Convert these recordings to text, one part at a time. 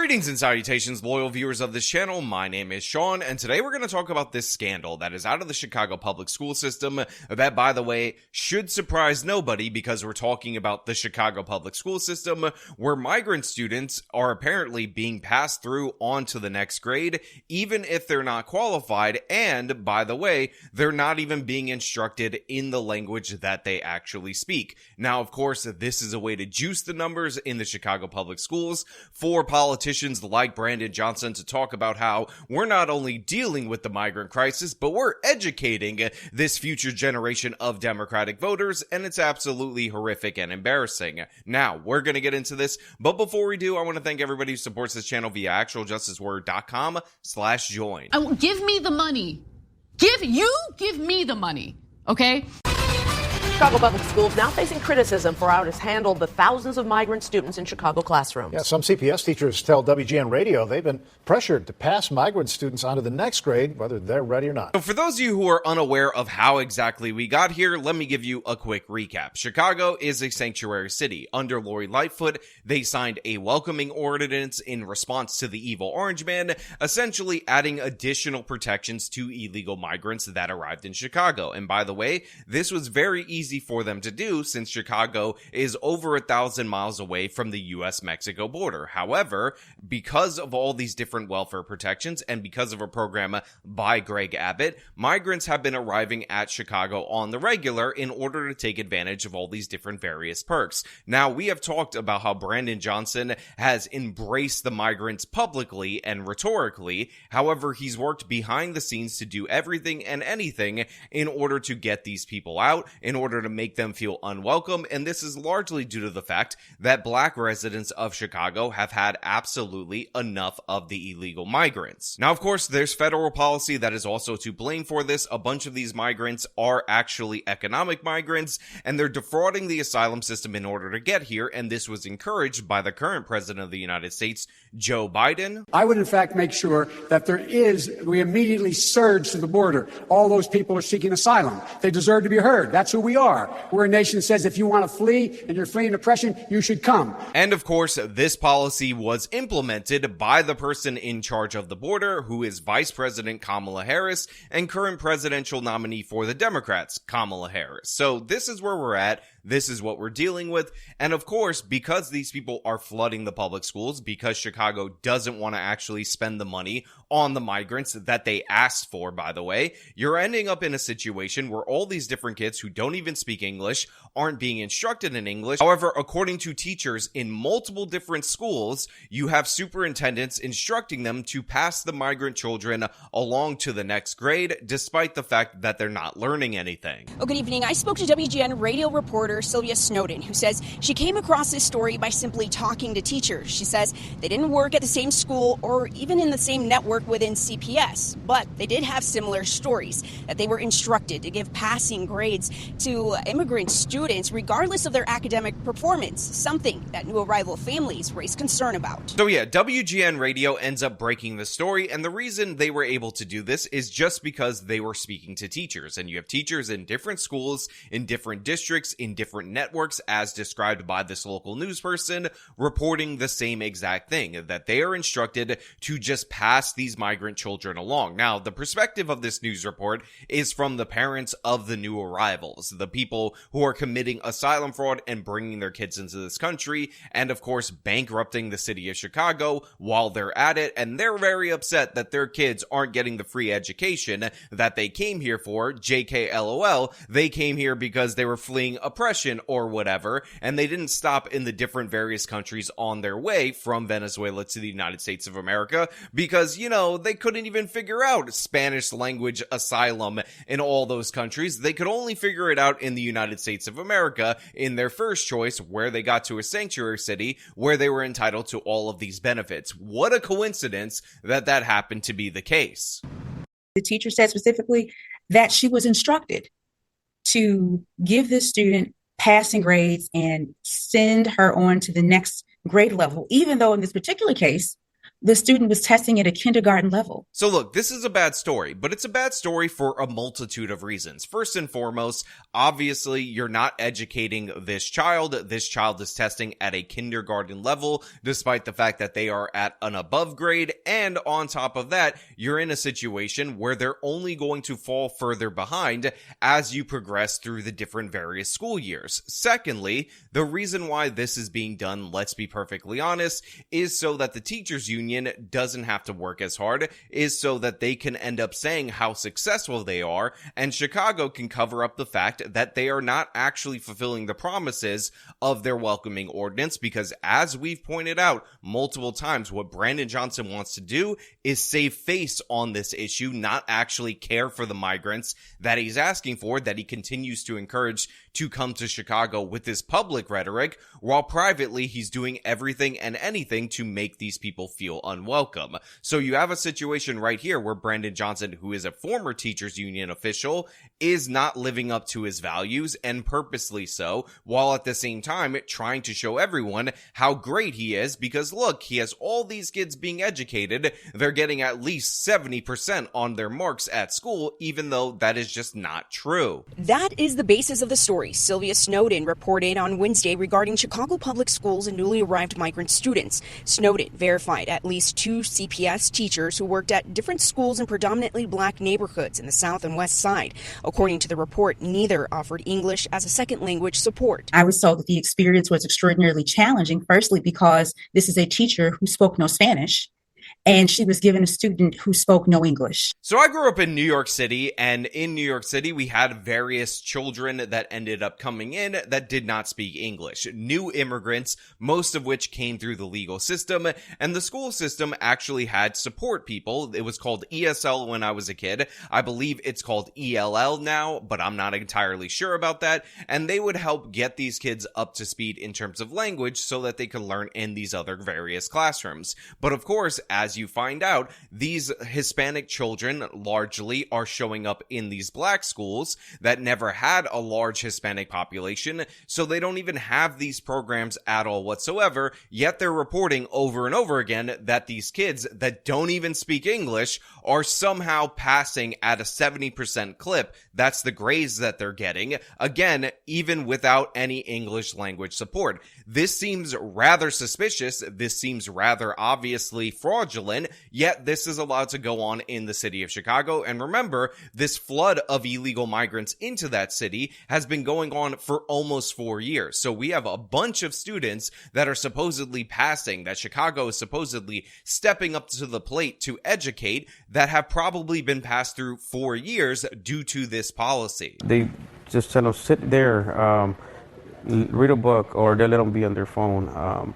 Greetings and salutations, loyal viewers of this channel. My name is Sean, and today we're going to talk about this scandal that is out of the Chicago public school system that, by the way, should surprise nobody because we're talking about the Chicago public school system where migrant students are apparently being passed through on to the next grade, even if they're not qualified, and, by the way, they're not even being instructed in the language that they actually speak. Now, of course, this is a way to juice the numbers in the Chicago public schools for politicians like Brandon Johnson to talk about how we're not only dealing with the migrant crisis, but we're educating this future generation of Democratic voters, and it's absolutely horrific and embarrassing. Now, we're going to get into this, but before we do, I want to thank everybody who supports this channel via actualjusticeword.com/join. Give me the money. Give me the money, okay? Chicago public schools now facing criticism for how it has handled the thousands of migrant students in Chicago classrooms. Yeah, some CPS teachers tell WGN Radio they've been pressured to pass migrant students on to the next grade, whether they're ready or not. So for those of you who are unaware of how exactly we got here, let me give you a quick recap. Chicago is a sanctuary city. Under Lori Lightfoot, they signed a welcoming ordinance in response to the evil orange man, essentially adding additional protections to illegal migrants that arrived in Chicago. And by the way, this was very easy for them to do since Chicago is over 1,000 miles away from the U.S.-Mexico border. However, because of all these different welfare protections and because of a program by Greg Abbott, migrants have been arriving at Chicago on the regular in order to take advantage of all these different various perks. Now, we have talked about how Brandon Johnson has embraced the migrants publicly and rhetorically. However, he's worked behind the scenes to do everything and anything in order to get these people out, in order to make them feel unwelcome, and this is largely due to the fact that black residents of Chicago have had absolutely enough of the illegal migrants. Now, of course, there's federal policy that is also to blame for this. A bunch of these migrants are actually economic migrants, and they're defrauding the asylum system in order to get here, and this was encouraged by the current president of the United States, Joe Biden. I would, in fact, make sure that we immediately surge to the border. All those people are seeking asylum. They deserve to be heard. That's who we are. We're a nation that says if you want to flee and you're fleeing oppression, you should come. And of course, this policy was implemented by the person in charge of the border, who is Vice President Kamala Harris and current presidential nominee for the Democrats, Kamala Harris. So this is where we're at. This is what we're dealing with. And of course, because these people are flooding the public schools, because Chicago doesn't want to actually spend the money on the migrants that they asked for, by the way, you're ending up in a situation where all these different kids who don't even speak English aren't being instructed in English. However, according to teachers in multiple different schools, you have superintendents instructing them to pass the migrant children along to the next grade, despite the fact that they're not learning anything. Oh, good evening. I spoke to WGN radio reporter Sylvia Snowden, who says she came across this story by simply talking to teachers. She says they didn't work at the same school or even in the same network within CPS, but they did have similar stories that they were instructed to give passing grades to immigrant students regardless of their academic performance, something that new arrival families raise concern about. So yeah, WGN Radio ends up breaking the story, and the reason they were able to do this is just because they were speaking to teachers, and you have teachers in different schools, in different districts, in different networks, as described by this local news person, reporting the same exact thing, that they are instructed to just pass these migrant children along. Now, the perspective of this news report is from the parents of the new arrivals, the people who are committing asylum fraud and bringing their kids into this country, and of course bankrupting the city of Chicago while they're at it, and they're very upset that their kids aren't getting the free education that they came here for. JK LOL, they came here because they were fleeing oppression or whatever, and they didn't stop in the different various countries on their way from Venezuela to the United States of America because, you know, they couldn't even figure out Spanish language asylum in all those countries. They could only figure it out in the United States of America in their first choice, where they got to a sanctuary city where they were entitled to all of these benefits. What a coincidence that that happened to be the case. The teacher said specifically that she was instructed to give this student passing grades and send her on to the next grade level, even though in this particular case, the student was testing at a kindergarten level. So look, this is a bad story, but it's a bad story for a multitude of reasons. First and foremost, obviously, you're not educating this child. This child is testing at a kindergarten level, despite the fact that they are at an above grade. And on top of that, you're in a situation where they're only going to fall further behind as you progress through the different various school years. Secondly, the reason why this is being done, let's be perfectly honest, is so that the teachers union doesn't have to work as hard, is so that they can end up saying how successful they are, and Chicago can cover up the fact that they are not actually fulfilling the promises of their welcoming ordinance, because as we've pointed out multiple times, what Brandon Johnson wants to do is save face on this issue, not actually care for the migrants that he's asking for, that he continues to encourage to come to Chicago with his public rhetoric, while privately he's doing everything and anything to make these people feel unwelcome. So you have a situation right here where Brandon Johnson, who is a former teachers union official, is not living up to his values, and purposely so, while at the same time trying to show everyone how great he is, because look, he has all these kids being educated, they're getting at least 70% on their marks at school, even though that is just not true. That is the basis of the story Sylvia Snowden reported on Wednesday regarding Chicago public schools and newly arrived migrant students. Snowden verified at least 2 CPS teachers who worked at different schools in predominantly black neighborhoods in the South and West Side. According to the report, neither offered English as a second language support. I was told that the experience was extraordinarily challenging, firstly because this is a teacher who spoke no Spanish, and she was given a student who spoke no English. So I grew up in New York City, and in New York City, we had various children that ended up coming in that did not speak English. New immigrants, most of which came through the legal system, and the school system actually had support people. It was called ESL when I was a kid. I believe it's called ELL now, but I'm not entirely sure about that. And they would help get these kids up to speed in terms of language so that they could learn in these other various classrooms. But of course, as you find out, these Hispanic children largely are showing up in these black schools that never had a large Hispanic population, so they don't even have these programs at all whatsoever, yet they're reporting over and over again that these kids that don't even speak English are somehow passing at a 70% clip. That's the grades that they're getting, again, even without any English language support. This seems rather suspicious. This seems rather obviously fraudulent, yet this is allowed to go on in the city of Chicago. And remember, this flood of illegal migrants into that city has been going on for almost 4 years. So we have a bunch of students that are supposedly passing, that Chicago is supposedly stepping up to the plate to educate, that have probably been passed through 4 years due to this policy. They just tell them sit there, read a book, or they let them be on their phone,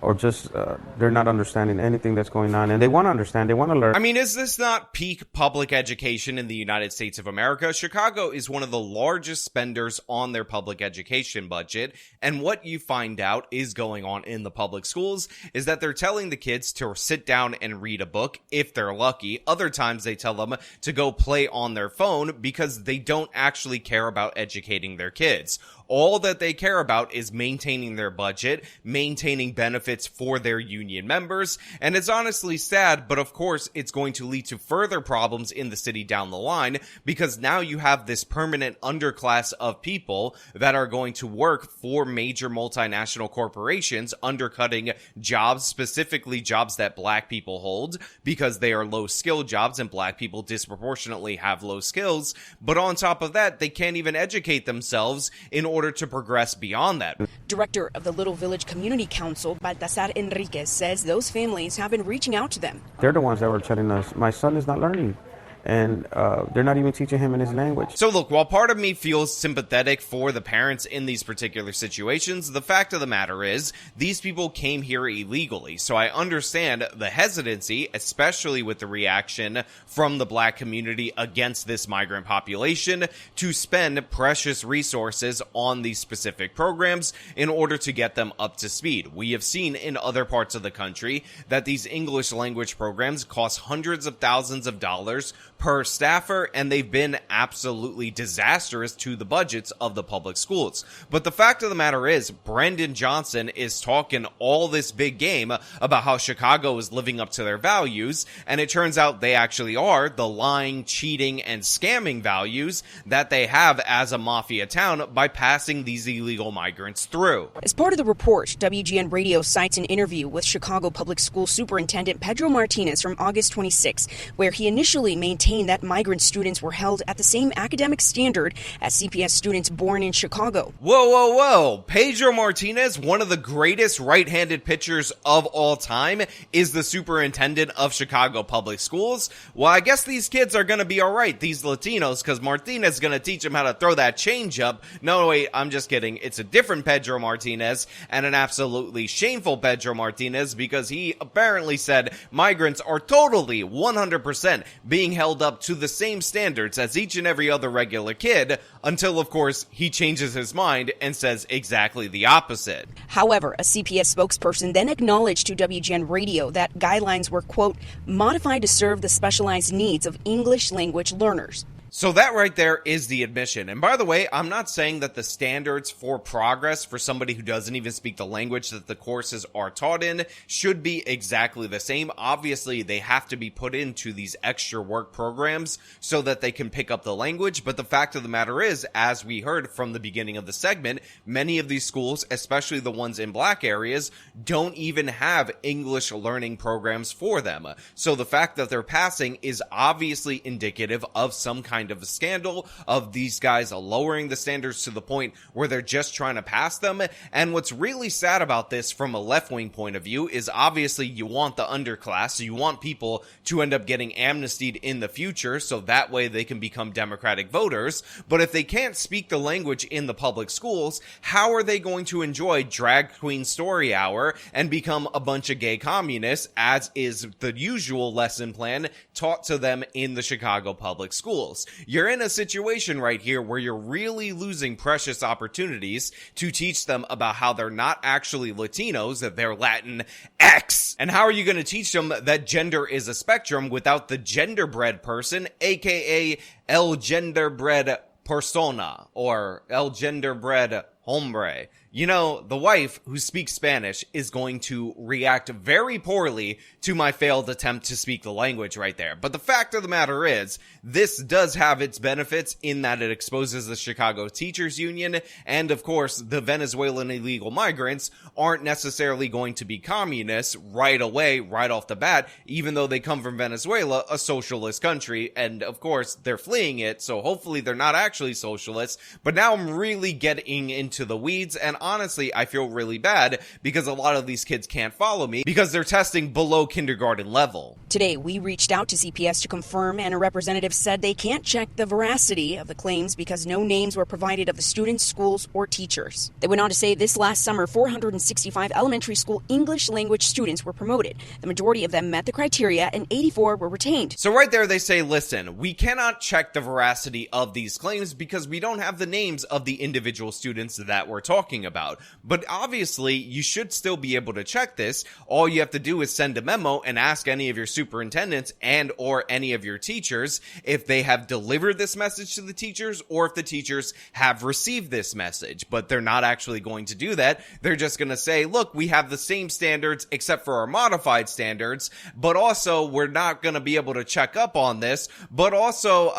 or just they're not understanding anything that's going on, and they want to understand, they want to learn. I mean, is this not peak public education in the United States of America? Chicago is one of the largest spenders on their public education budget, and what you find out is going on in the public schools is that they're telling the kids to sit down and read a book if they're lucky. Other times they tell them to go play on their phone because they don't actually care about educating their kids. All that they care about is maintaining their budget, maintaining benefits for their union members, and it's honestly sad, but of course it's going to lead to further problems in the city down the line, because now you have this permanent underclass of people that are going to work for major multinational corporations, undercutting jobs, specifically jobs that black people hold, because they are low-skill jobs and black people disproportionately have low skills. But on top of that, they can't even educate themselves in order to progress beyond that. Director of the Little Village Community Council, Baltasar Enriquez, says those families have been reaching out to them. They're the ones that were telling us, my son is not learning, and they're not even teaching him in his language. So look, while part of me feels sympathetic for the parents in these particular situations, the fact of the matter is these people came here illegally. So I understand the hesitancy, especially with the reaction from the black community against this migrant population, to spend precious resources on these specific programs in order to get them up to speed. We have seen in other parts of the country that these English language programs cost hundreds of thousands of dollars per staffer, and they've been absolutely disastrous to the budgets of the public schools. But the fact of the matter is, Brandon Johnson is talking all this big game about how Chicago is living up to their values, and it turns out they actually are the lying, cheating, and scamming values that they have as a mafia town by passing these illegal migrants through. As part of the report, WGN Radio cites an interview with Chicago Public School Superintendent Pedro Martinez from August 26, where he initially maintained that migrant students were held at the same academic standard as CPS students born in Chicago. Whoa. Pedro Martinez, one of the greatest right-handed pitchers of all time, is the superintendent of Chicago Public Schools. Well, I guess these kids are going to be all right, these Latinos, because Martinez is going to teach them how to throw that changeup. No, wait, I'm just kidding. It's a different Pedro Martinez, and an absolutely shameful Pedro Martinez, because he apparently said migrants are totally 100% being held up to the same standards as each and every other regular kid, until, of course, he changes his mind and says exactly the opposite. However, a CPS spokesperson then acknowledged to WGN Radio that guidelines were, quote, modified to serve the specialized needs of English language learners. So that right there is the admission. And by the way, I'm not saying that the standards for progress for somebody who doesn't even speak the language that the courses are taught in should be exactly the same. Obviously, they have to be put into these extra work programs so that they can pick up the language. But the fact of the matter is, as we heard from the beginning of the segment, many of these schools, especially the ones in black areas, don't even have English learning programs for them. So the fact that they're passing is obviously indicative of some kind of a scandal, of these guys lowering the standards to the point where they're just trying to pass them. And what's really sad about this from a left-wing point of view is obviously you want the underclass, so you want people to end up getting amnestied in the future so that way they can become Democratic voters. But if they can't speak the language in the public schools, how are they going to enjoy Drag Queen Story Hour and become a bunch of gay communists, as is the usual lesson plan taught to them in the Chicago public schools? You're in a situation right here where you're really losing precious opportunities to teach them about how they're not actually Latinos, that they're Latin X. And how are you going to teach them that gender is a spectrum without the genderbread person, aka el genderbread persona, or el genderbread hombre? You know, the wife who speaks Spanish is going to react very poorly to my failed attempt to speak the language right there. But the fact of the matter is, this does have its benefits in that it exposes the Chicago Teachers Union, and of course, the Venezuelan illegal migrants aren't necessarily going to be communists right away, right off the bat, even though they come from Venezuela, a socialist country, and of course, they're fleeing it, so hopefully they're not actually socialists. But now I'm really getting into the weeds, and honestly, I feel really bad because a lot of these kids can't follow me because they're testing below kindergarten level. Today, we reached out to CPS to confirm, and a representative said they can't check the veracity of the claims because no names were provided of the students, schools, or teachers. They went on to say this last summer, 465 elementary school English language students were promoted. The majority of them met the criteria, and 84 were retained. So right there, they say, listen, we cannot check the veracity of these claims because we don't have the names of the individual students that we're talking about. But obviously, you should still be able to check this. All you have to do is send a memo and ask any of your superintendents and or any of your teachers if they have delivered this message to the teachers or if the teachers have received this message. But they're not actually going to do that. They're just going to say, look, we have the same standards except for our modified standards, but also we're not going to be able to check up on this. But also,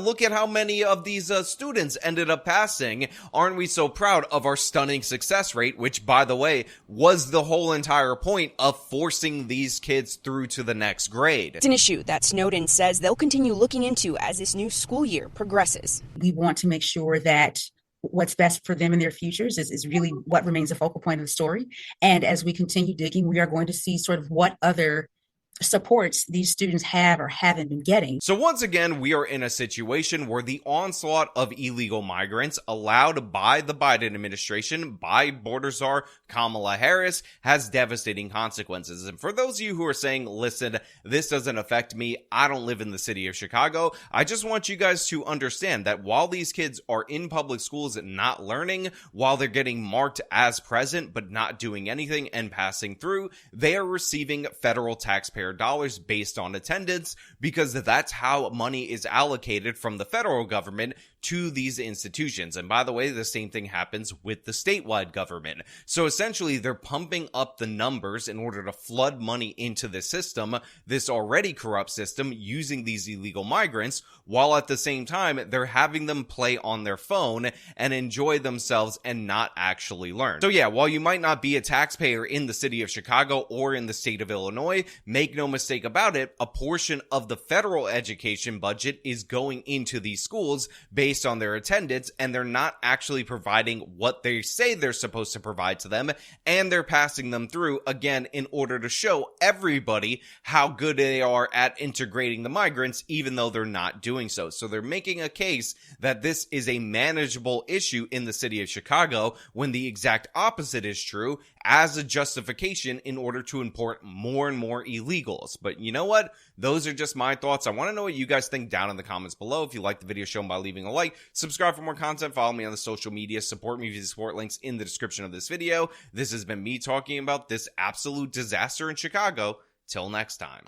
look at how many of these students ended up passing. Aren't we so proud of our stunning success rate, which, by the way, was the whole entire point of forcing these kids through to the next grade. It's an issue that Snowden says they'll continue looking into as this new school year progresses. We want to make sure that what's best for them in their futures is really what remains a focal point of the story. And as we continue digging, we are going to see sort of what other supports these students have or haven't been getting. So once again, we are in a situation where the onslaught of illegal migrants allowed by the Biden administration, by border czar Kamala Harris, has devastating consequences. And for those of you who are saying, listen, this doesn't affect me, I don't live in the city of Chicago, I just want you guys to understand that while these kids are in public schools and not learning, while they're getting marked as present but not doing anything and passing through, they are receiving federal taxpayer taxpayer dollars based on attendance, because that's how money is allocated from the federal government to these institutions. And by the way, the same thing happens with the statewide government. So essentially, they're pumping up the numbers in order to flood money into the system, this already corrupt system, using these illegal migrants, while at the same time, they're having them play on their phone and enjoy themselves and not actually learn. So yeah, while you might not be a taxpayer in the city of Chicago or in the state of Illinois, make no mistake about it, a portion of the federal education budget is going into these schools based on their attendance, and they're not actually providing what they say they're supposed to provide to them, and they're passing them through, again, in order to show everybody how good they are at integrating the migrants, even though they're not doing so. So they're making a case that this is a manageable issue in the city of Chicago, when the exact opposite is true, as a justification in order to import more and more illegals. But you know what? Those are just my thoughts. I want to know what you guys think down in the comments below. If you like the video, show them by leaving a like. Subscribe for more content. Follow me on the social media. Support me via the support links in the description of this video. This has been me talking about this absolute disaster in Chicago. Till next time.